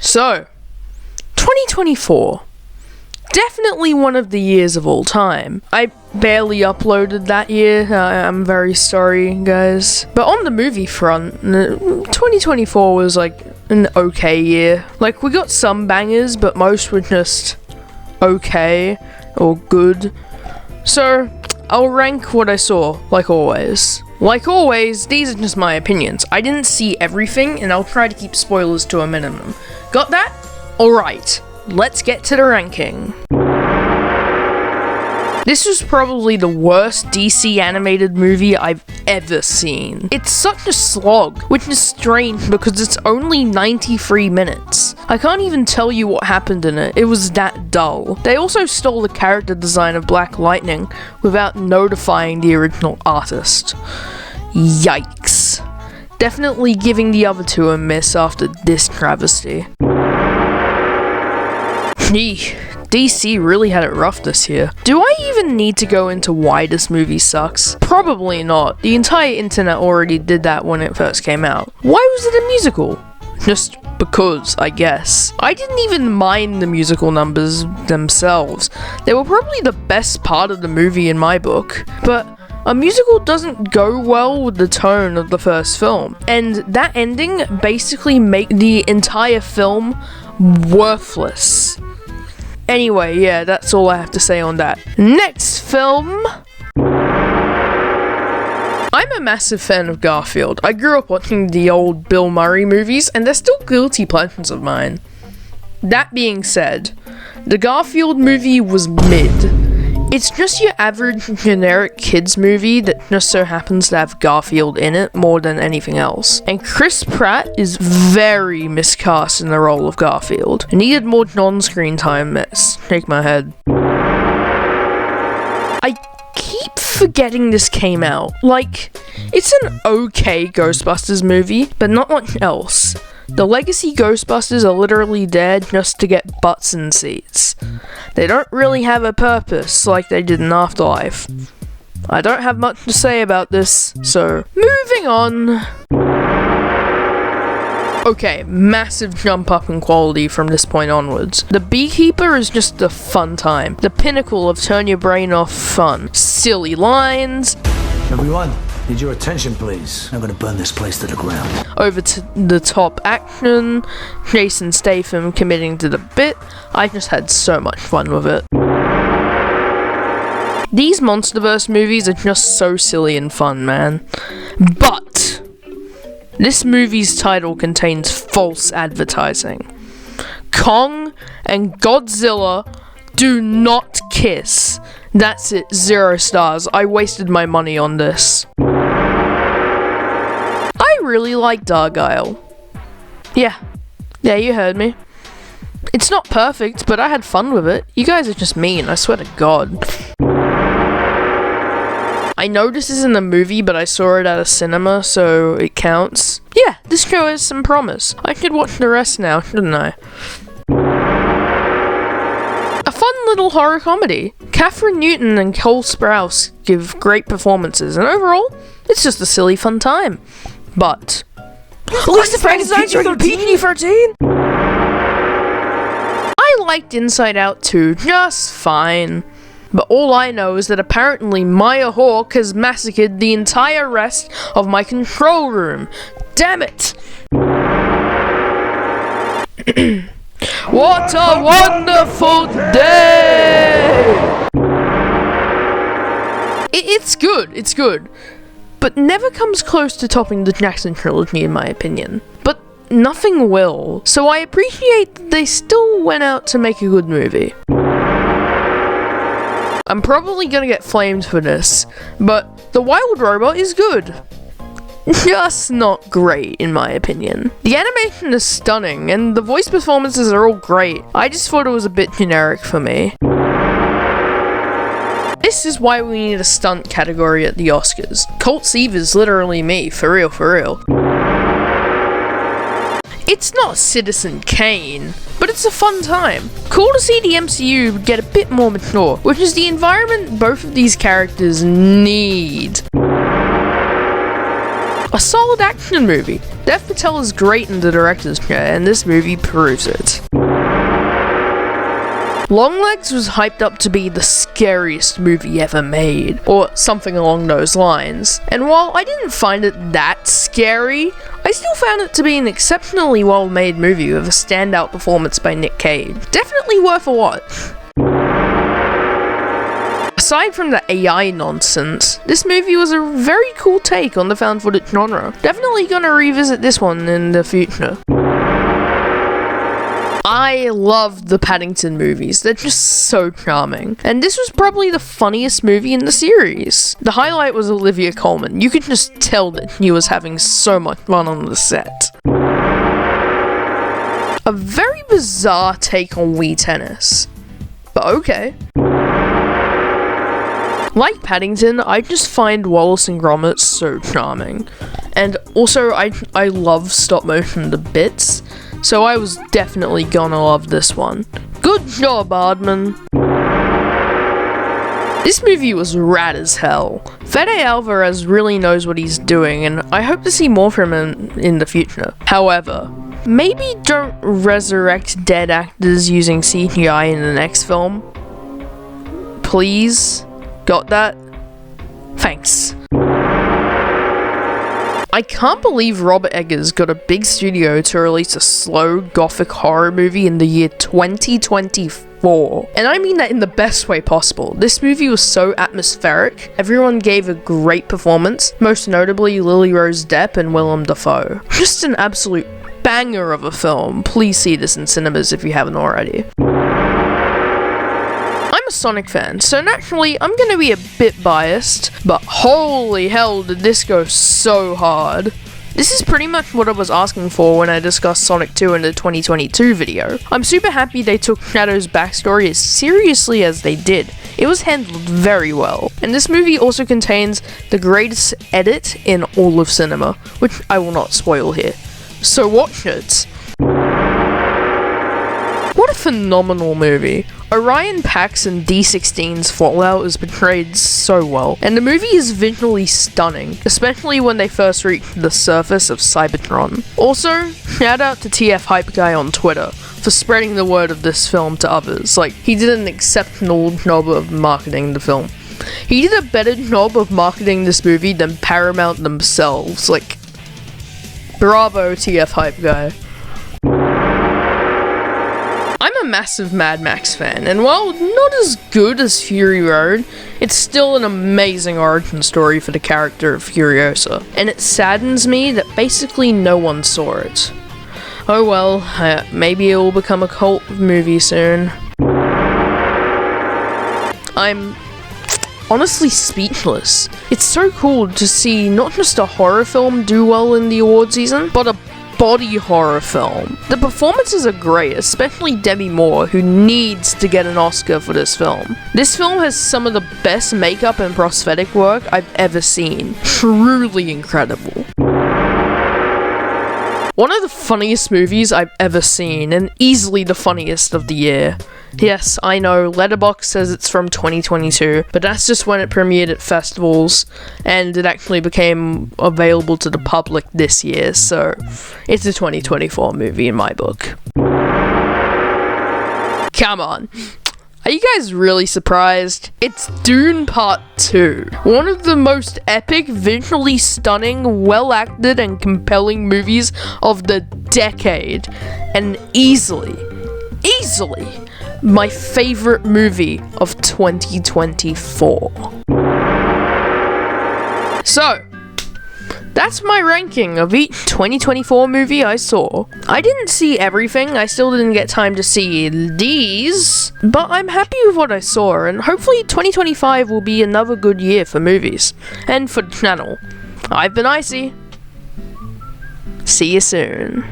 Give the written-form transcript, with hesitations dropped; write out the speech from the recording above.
So, 2024. Definitely one of the years of all time. I barely uploaded that year. I'm very sorry, guys. But on the movie front, 2024 was like an okay year. Like, we got some bangers, but most were just okay or good. So, I'll rank what I saw, like always. Like always, these are just my opinions. I didn't see everything, and I'll try to keep spoilers to a minimum. Got that? Alright, let's get to the ranking. This was probably the worst DC animated movie I've ever seen. It's such a slog, which is strange because it's only 93 minutes. I can't even tell you what happened in it, it was that dull. They also stole the character design of Black Lightning without notifying the original artist. Yikes. Definitely giving the other two a miss after this travesty. Gee, DC really had it rough this year. Do I even need to go into why this movie sucks? Probably not. The entire internet already did that when it first came out. Why was it a musical? Just because, I guess. I didn't even mind the musical numbers themselves. They were probably the best part of the movie in my book. But a musical doesn't go well with the tone of the first film. And that ending basically made the entire film worthless. Anyway, yeah, that's all I have to say on that. Next film. I'm a massive fan of Garfield. I grew up watching the old Bill Murray movies, and they're still guilty pleasures of mine. That being said, the Garfield movie was mid. It's just your average generic kids movie that just so happens to have Garfield in it more than anything else. And Chris Pratt is very miscast in the role of Garfield. He needed more on-screen time, shake my head. I keep forgetting this came out. Like, it's an okay Ghostbusters movie, but not much else. The legacy Ghostbusters are literally there just to get butts in seats. They don't really have a purpose like they did in Afterlife. I don't have much to say about this, so moving on. Okay, massive jump up in quality from this point onwards. The Beekeeper is just a fun time. The pinnacle of turn your brain off fun. Silly lines. Everyone, need your attention, please. I'm gonna burn this place to the ground. Over to the top action, Jason Statham committing to the bit. I just had so much fun with it. These Monsterverse movies are just so silly and fun, man. But this movie's title contains false advertising. Kong and Godzilla do not kiss. That's it, 0 stars. I wasted my money on this. I really like Dargyle. Yeah, you heard me. It's not perfect, but I had fun with it. You guys are just mean, I swear to God. I know this isn't a movie, but I saw it at a cinema, so it counts. Yeah, this show has some promise. I should watch the rest now, shouldn't I? A fun little horror comedy. Catherine Newton and Cole Sprouse give great performances, and overall, it's just a silly fun time. But at least the Frankenstein's rated PG-13. I liked Inside Out 2 just fine. But all I know is that apparently Maya Hawke has massacred the entire rest of my control room. Damn it! What a wonderful day! It's good. But never comes close to topping the Jackson trilogy in my opinion. But nothing will. So I appreciate that they still went out to make a good movie. I'm probably gonna get flamed for this, but The Wild Robot is good. Just not great, in my opinion. The animation is stunning, and the voice performances are all great. I just thought it was a bit generic for me. This is why we need a stunt category at the Oscars. Colt Seaver's literally me, for real. It's not Citizen Kane, but it's a fun time. Cool to see the MCU get a bit more mature, which is the environment both of these characters need. A solid action movie. Dev Patel is great in the director's chair, and this movie proves it. Longlegs was hyped up to be the scariest movie ever made, or something along those lines. And while I didn't find it that scary, I still found it to be an exceptionally well-made movie with a standout performance by Nick Cage. Definitely worth a watch. Aside from the AI nonsense, this movie was a very cool take on the found footage genre. Definitely gonna revisit this one in the future. I love the Paddington movies, they're just so charming. And this was probably the funniest movie in the series. The highlight was Olivia Colman. You could just tell that she was having so much fun on the set. A very bizarre take on Wii Tennis, but okay. Like Paddington, I just find Wallace and Gromit so charming. And also, I love stop motion to bits, so I was definitely gonna love this one. Good job, Aardman! This movie was rad as hell. Fede Alvarez really knows what he's doing, and I hope to see more from him in the future. However, maybe don't resurrect dead actors using CGI in the next film. Please? Got that? Thanks. I can't believe Robert Eggers got a big studio to release a slow gothic horror movie in the year 2024. And I mean that in the best way possible. This movie was so atmospheric, everyone gave a great performance, most notably Lily Rose Depp and Willem Dafoe. Just an absolute banger of a film. Please see this in cinemas if you haven't already. I'm a Sonic fan, so naturally I'm gonna be a bit biased, but holy hell did this go so hard. This is pretty much what I was asking for when I discussed Sonic 2 in the 2022 video. I'm super happy they took Shadow's backstory as seriously as they did. It was handled very well. And this movie also contains the greatest edit in all of cinema, which I will not spoil here. So watch it. What a phenomenal movie. Orion Pax and D16's Fallout is portrayed so well, and the movie is visually stunning, especially when they first reach the surface of Cybertron. Also, shout out to TF Hype Guy on Twitter for spreading the word of this film to others. Like, he did an exceptional job of marketing the film. He did a better job of marketing this movie than Paramount themselves. Like, bravo TF Hype Guy. I'm a massive Mad Max fan, and while not as good as Fury Road, it's still an amazing origin story for the character of Furiosa, and it saddens me that basically no one saw it. Oh well, maybe it will become a cult movie soon. I'm honestly speechless. It's so cool to see not just a horror film do well in the award season, but a body horror film. The performances are great, especially Demi Moore, who needs to get an Oscar for this film. This film has some of the best makeup and prosthetic work I've ever seen. Truly incredible. One of the funniest movies I've ever seen, and easily the funniest of the year. Yes, I know, Letterboxd says it's from 2022, but that's just when it premiered at festivals, and it actually became available to the public this year, so it's a 2024 movie in my book. Come on. Are you guys really surprised? It's Dune Part 2. One of the most epic, visually stunning, well-acted, and compelling movies of the decade. And easily, my favorite movie of 2024. So, that's my ranking of each 2024 movie I saw. I didn't see everything, I still didn't get time to see these, but I'm happy with what I saw, and hopefully 2025 will be another good year for movies, and for the channel. I've been Icey. See you soon.